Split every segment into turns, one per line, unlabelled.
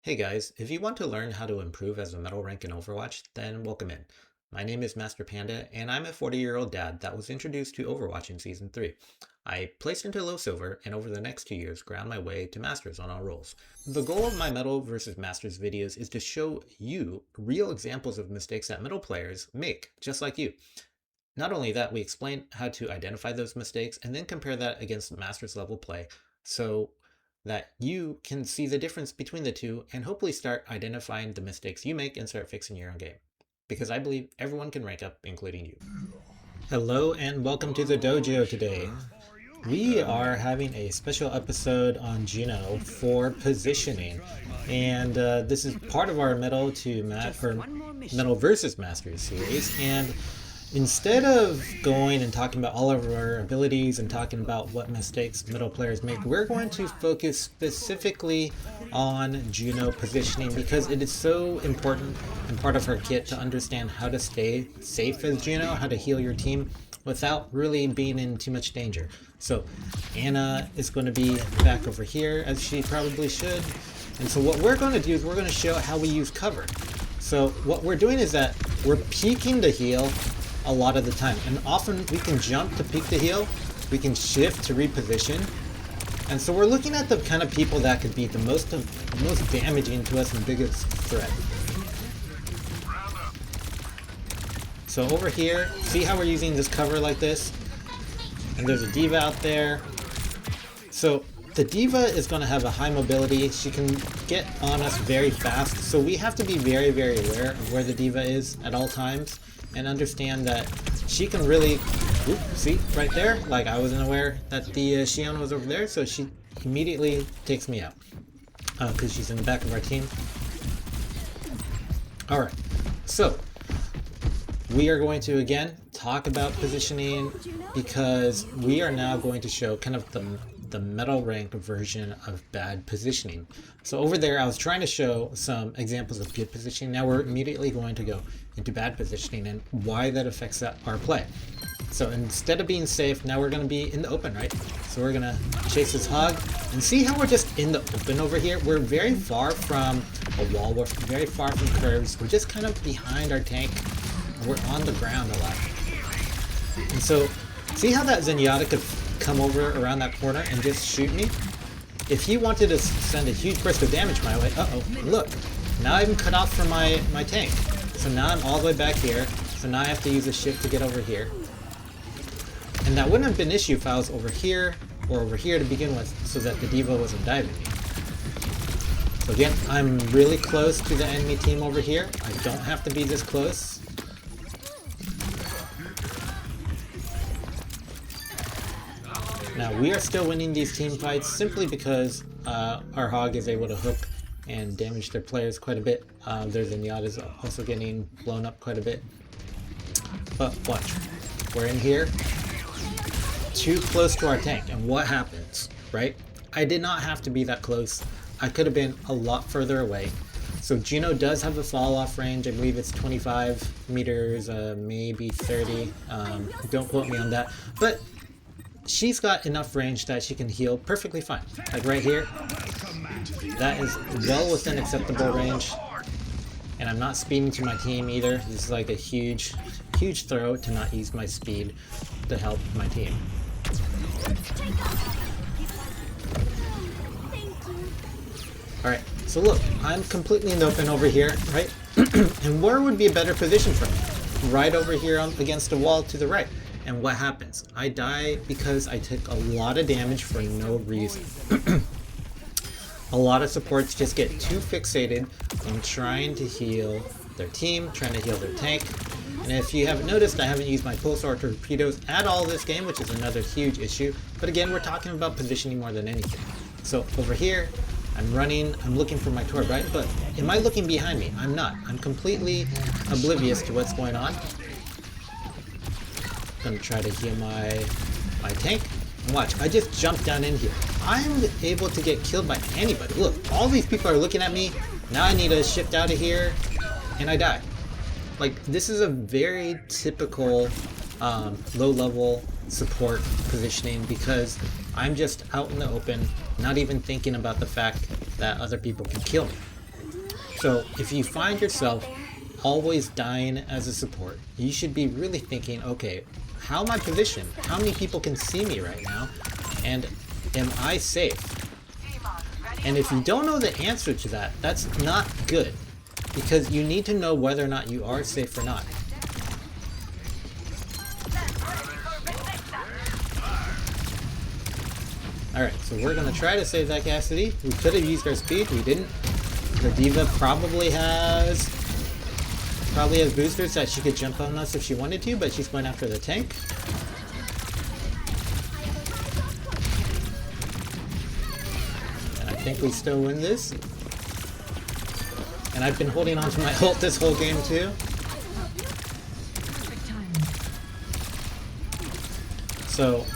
Hey guys, if you want to learn how to improve as a metal rank in Overwatch, then welcome in. My name is Master Panda, and I'm a 40-year-old dad that was introduced to Overwatch in Season 3. I placed into low silver, and over the next 2 years ground my way to Masters on all roles. The goal of my Metal vs Masters videos is to show you real examples of mistakes that metal players make, just like you. Not only that, we explain how to identify those mistakes and then compare that against Masters level play, so that you can see the difference between the two and hopefully start identifying the mistakes you make and start fixing your own game. Because I believe everyone can rank up, including you. Hello and welcome to the dojo today. We are having a special episode on Juno for positioning, and this is part of our Metal versus Masters series. And instead of going and talking about all of our abilities and talking about what mistakes middle players make, we're going to focus specifically on Juno positioning because it is so important and part of her kit to understand how to stay safe as Juno, how to heal your team without really being in too much danger. So Anna is going to be back over here, as she probably should. And so what we're going to do is we're going to show how we use cover. So what we're doing is that we're peeking to heal a lot of the time, and often we can jump to peek to heal, we can shift to reposition, and so we're looking at the kind of people that could be the most damaging to us and biggest threat. So over here, see how we're using this cover like this, and there's a diva out there. So the diva is going to have a high mobility. She can get on us very fast, so we have to be very aware of where the diva is at all times and understand that she can really, see right there, like I wasn't aware that the Shiona was over there, so she immediately takes me out because she's in the back of our team. Alright, so we are going to again talk about positioning because we are now going to show kind of the metal rank version of bad positioning. So over there I was trying to show some examples of good positioning. Now we're immediately going to go into bad positioning and why that affects our play. So instead of being safe, now we're going to be in the open, right? So we're going to chase this hog and see how we're just in the open over here. We're very far from a wall, we're very far from curves, we're just kind of behind our tank, and we're on the ground a lot. And so see how that Zenyatta could come over around that corner and just shoot me? If he wanted to send a huge burst of damage my way, look, now I'm cut off from my tank. So now I'm all the way back here, so now I have to use a shift to get over here. And that wouldn't have been an issue if I was over here or over here to begin with, so that the diva wasn't diving me. So again, I'm really close to the enemy team over here. I don't have to be this close. Now we are still winning these team fights simply because our hog is able to hook and damage their players quite a bit. Their Zenyatta is also getting blown up quite a bit. But watch, we're in here, too close to our tank, and what happens, right? I did not have to be that close. I could have been a lot further away. So Juno does have a fall off range. I believe it's 25 meters, maybe 30. Don't quote me on that. But she's got enough range that she can heal perfectly fine. Like right here, that is well within acceptable range. And I'm not speeding to my team either. This is like a huge throw to not use my speed to help my team. Alright, so look, I'm completely in the open over here, right? And where would be a better position for me? Right over here against the wall to the right. And what happens? I die because I took a lot of damage for no reason. A lot of supports just get too fixated on trying to heal their team, trying to heal their tank. And if you haven't noticed, I haven't used my pulsar or torpedoes at all this game, which is another huge issue. But again, we're talking about positioning more than anything. So over here, I'm running, I'm looking for my torp, right? But am I looking behind me? I'm not. I'm completely oblivious to what's going on. Gonna try to heal my tank. And watch, I just jumped down in here. I'm able to get killed by anybody. Look, all these people are looking at me. Now I need to shift out of here, and I die. Like, this is a very typical low-level support positioning because I'm just out in the open, not even thinking about the fact that other people can kill me. So if you find yourself always dying as a support, you should be really thinking, okay, how am I positioned? How many people can see me right now? And am I safe? And if you don't know the answer to that, that's not good, because you need to know whether or not you are safe or not. Alright, so we're going to try to save that Cassidy. We could have used our speed, we didn't. The D.Va probably has boosters that she could jump on us if she wanted to, but she's going after the tank. And I think we still win this. And I've been holding on to my ult this whole game too. So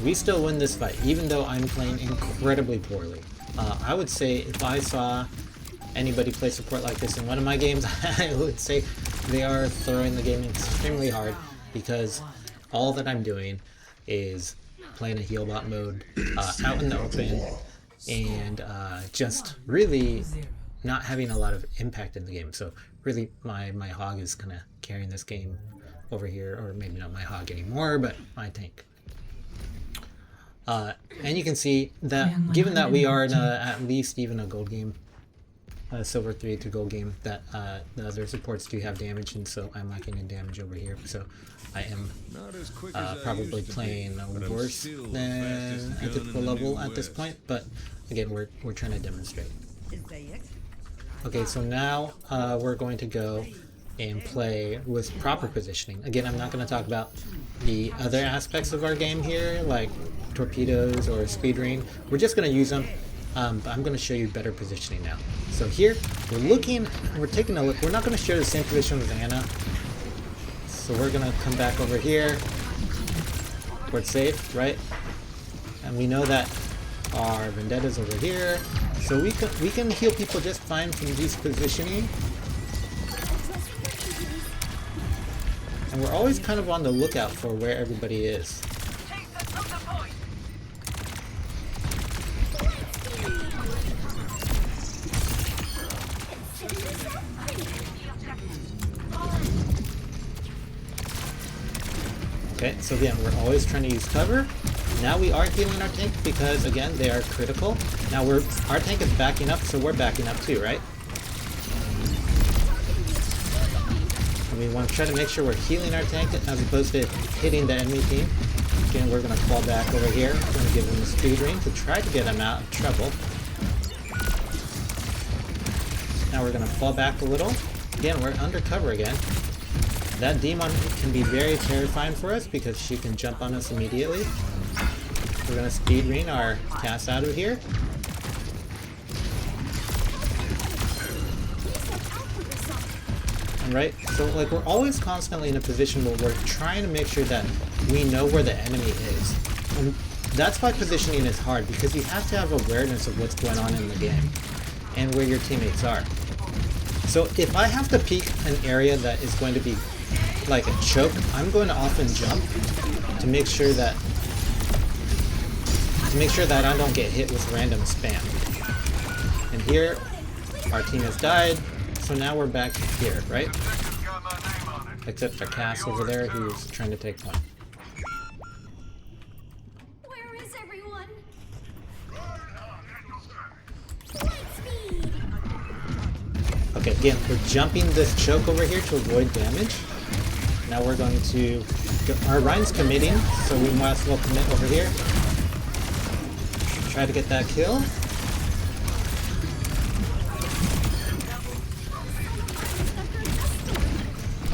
we still win this fight, even though I'm playing incredibly poorly. I would say if I saw anybody play support like this in one of my games, I would say they are throwing the game extremely hard, because all that I'm doing is playing a heal bot mode out in the open, and just really not having a lot of impact in the game. So really my hog is kind of carrying this game over here, or maybe not my hog anymore, but my tank. And you can see that given that we are in at least even a gold game, silver 3 to gold game, that the other supports do have damage, and so I'm lacking in damage over here. So I am probably playing worse than a typical level at this point, but again, we're trying to demonstrate. Okay, so now we're going to go and play with proper positioning. Again, I'm not going to talk about the other aspects of our game here, like torpedoes or speed ring. We're just going to use them, but I'm going to show you better positioning now. So here, we're taking a look. We're not going to share the same position with Anna. So we're going to come back over here where it's safe, right? And we know that our Vendetta's over here. So we can heal people just fine from this positioning. And we're always kind of on the lookout for where everybody is. Okay, so again, we're always trying to use cover. Now we are healing our tank because, again, they are critical. Now our tank is backing up, so we're backing up too, right? And we want to try to make sure we're healing our tank as opposed to hitting the enemy team. Again, we're going to fall back over here. We're going to give them a speed ring to try to get them out of trouble. Now we're going to fall back a little. Again, we're under cover again. That demon can be very terrifying for us because she can jump on us immediately. We're going to speed ring our Cass out of here. Right? So like we're always constantly in a position where we're trying to make sure that we know where the enemy is. And that's why positioning is hard, because you have to have awareness of what's going on in the game and where your teammates are. So if I have to peek an area that is going to be like a choke, I'm going to often jump to make sure that I don't get hit with random spam. And here our team has died. So now we're back here, right? Except for Cass over there, who's trying to take point.
Where is everyone?
Okay, again, we're jumping this choke over here to avoid damage. Now we're going to... Our Ryan's committing, so we might as well commit over here. Try to get that kill.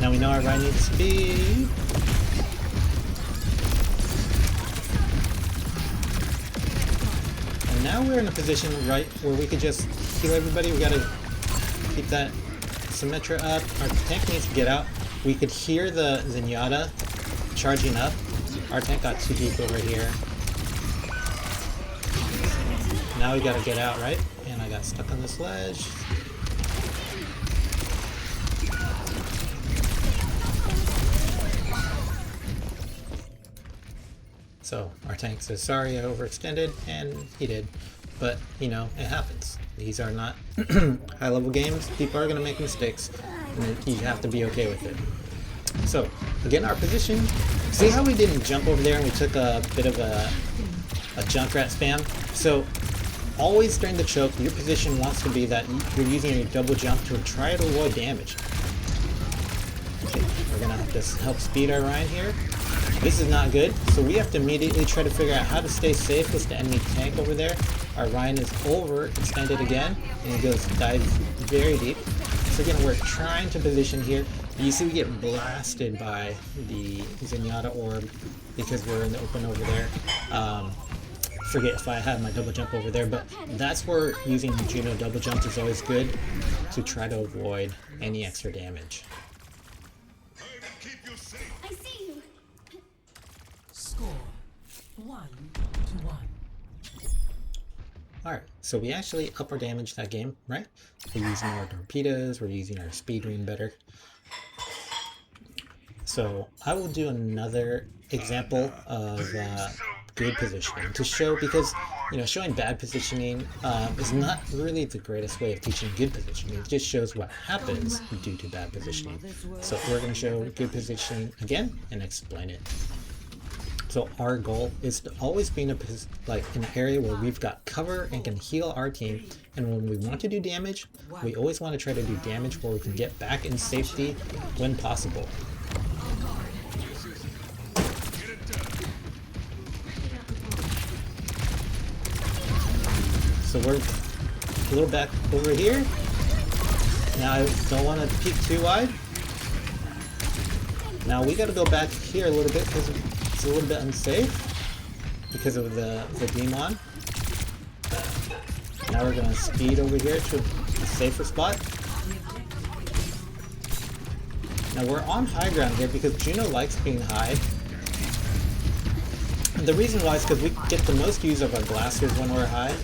Now we know our Ryan needs speed. And now we're in a position, right, where we could just heal everybody. We gotta keep that Symmetra up. Our tank needs to get out. We could hear the Zenyatta charging up. Our tank got too deep over here. Now we gotta get out, right? And I got stuck on this ledge. So our tank says, sorry, I overextended, and he did. But, you know, it happens. These are not high level games. People are gonna make mistakes, and you have to be okay with it. So, again, our position, see how we didn't jump over there and we took a bit of a Junkrat spam? So, always during the choke, your position wants to be that you're using your double jump to try to avoid damage. Okay, we're gonna have to help speed our Ryan here. This is not good, so we have to immediately try to figure out how to stay safe with the enemy tank over there. Our Ryan is overextended again, and he dives very deep. So again, we're trying to position here. You see we get blasted by the Zenyatta orb because we're in the open over there. Forget if I had my double jump over there, but that's where using Juno double jump is always good to try to avoid any extra damage.
I see you.
Score 1-1.
Alright, so we actually up our damage that game, right? We're using our torpedoes, we're using our speed ring better. So I will do another example of good positioning to show, because showing bad positioning is not really the greatest way of teaching good positioning. It just shows what happens due to bad positioning. So we're going to show good positioning again and explain it. So our goal is to always be in an area where we've got cover and can heal our team. And when we want to do damage, we always want to try to do damage where we can get back in safety when possible. So we're a little back over here. Now I don't want to peek too wide. Now we got to go back here a little bit because it's a little bit unsafe because of the demon. Now we're going to speed over here to a safer spot. Now we're on high ground here because Juno likes being high. And the reason why is because we get the most use of our blasters when we're high.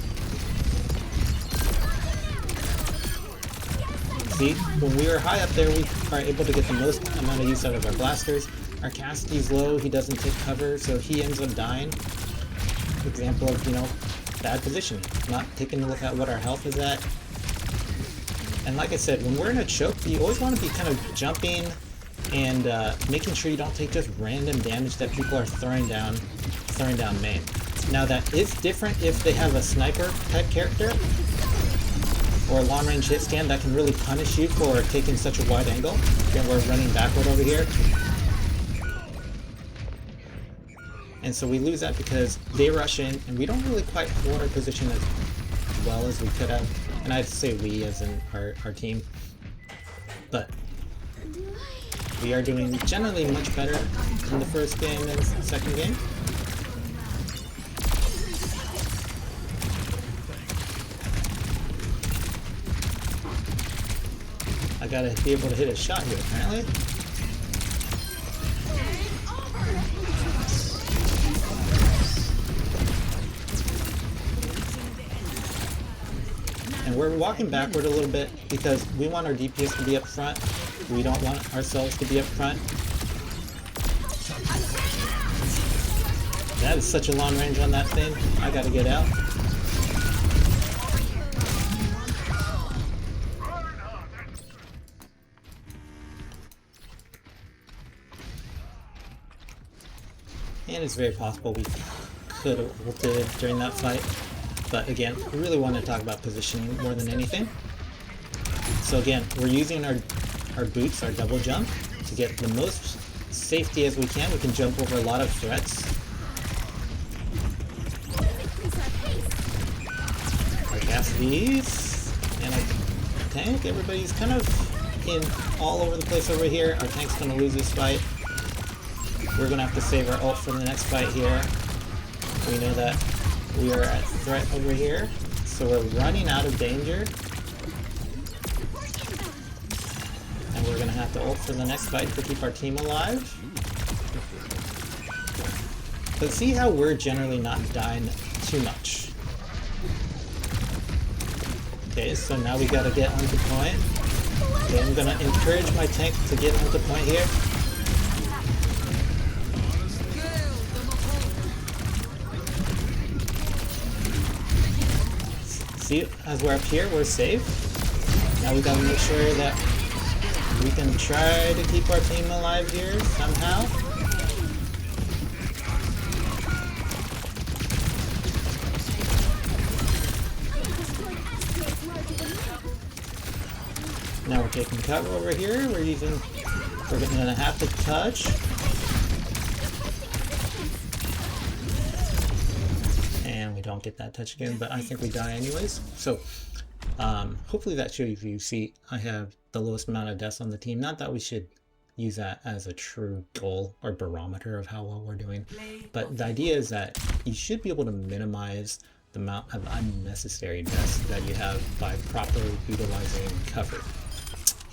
See, when we are high up there, we are able to get the most amount of use out of our blasters. Our Cassidy's low, he doesn't take cover, so he ends up dying. Example of, bad positioning. Not taking a look at what our health is at. And like I said, when we're in a choke, you always want to be kind of jumping and making sure you don't take just random damage that people are throwing down main. Now that is different if they have a sniper type character or a long range hit scan that can really punish you for taking such a wide angle. Again, we're running backward over here. And so we lose that because they rush in and we don't really quite hold our position as well as we could have. And I'd say we as in our team. But we are doing generally much better in the first game than the second game. I gotta be able to hit a shot here, apparently. And we're walking backward a little bit because we want our DPS to be up front. We don't want ourselves to be up front. That is such a long range on that thing. I gotta get out. And it's very possible we could have ulted during that fight. But again, we really want to talk about positioning more than anything. So again, we're using our boots, our double jump, to get the most safety as we can. We can jump over a lot of threats. Our Cassidy's and our tank, everybody's kind of in all over the place over here. Our tank's going to lose this fight. We're going to have to save our ult for the next fight here. We know that we are at threat over here, so we're running out of danger. And we're going to have to ult for the next fight to keep our team alive. But see how we're generally not dying too much. Okay, so now we got to get onto point. Okay, I'm going to encourage my tank to get onto point here. See, as we're up here, we're safe. Now we gotta make sure that we can try to keep our team alive here somehow. Now we're taking cover over here. We're gonna have to touch. And we don't get that touch again, but I think we die anyways. So hopefully that shows you see I have the lowest amount of deaths on the team. Not that we should use that as a true goal or barometer of how well we're doing, but the idea is that you should be able to minimize the amount of unnecessary deaths that you have by properly utilizing cover.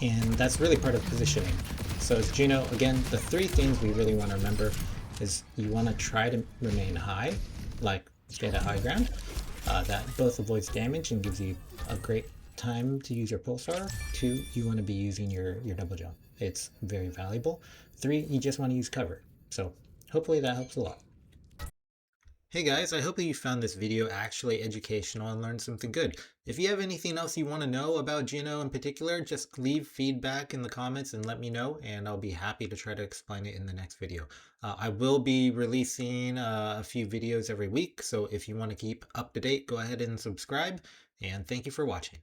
And that's really part of positioning. So as Juno, again, the three things we really want to remember is you want to try to remain high, like get a high ground, that both avoids damage and gives you a great time to use your pulsar. 2, you want to be using your double jump. It's very valuable. 3, you just want to use cover. So hopefully that helps a lot. Hey guys, I hope that you found this video actually educational and learned something good. If you have anything else you want to know about Juno in particular, just leave feedback in the comments and let me know, and I'll be happy to try to explain it in the next video. I will be releasing a few videos every week, so if you want to keep up to date, go ahead and subscribe, and thank you for watching.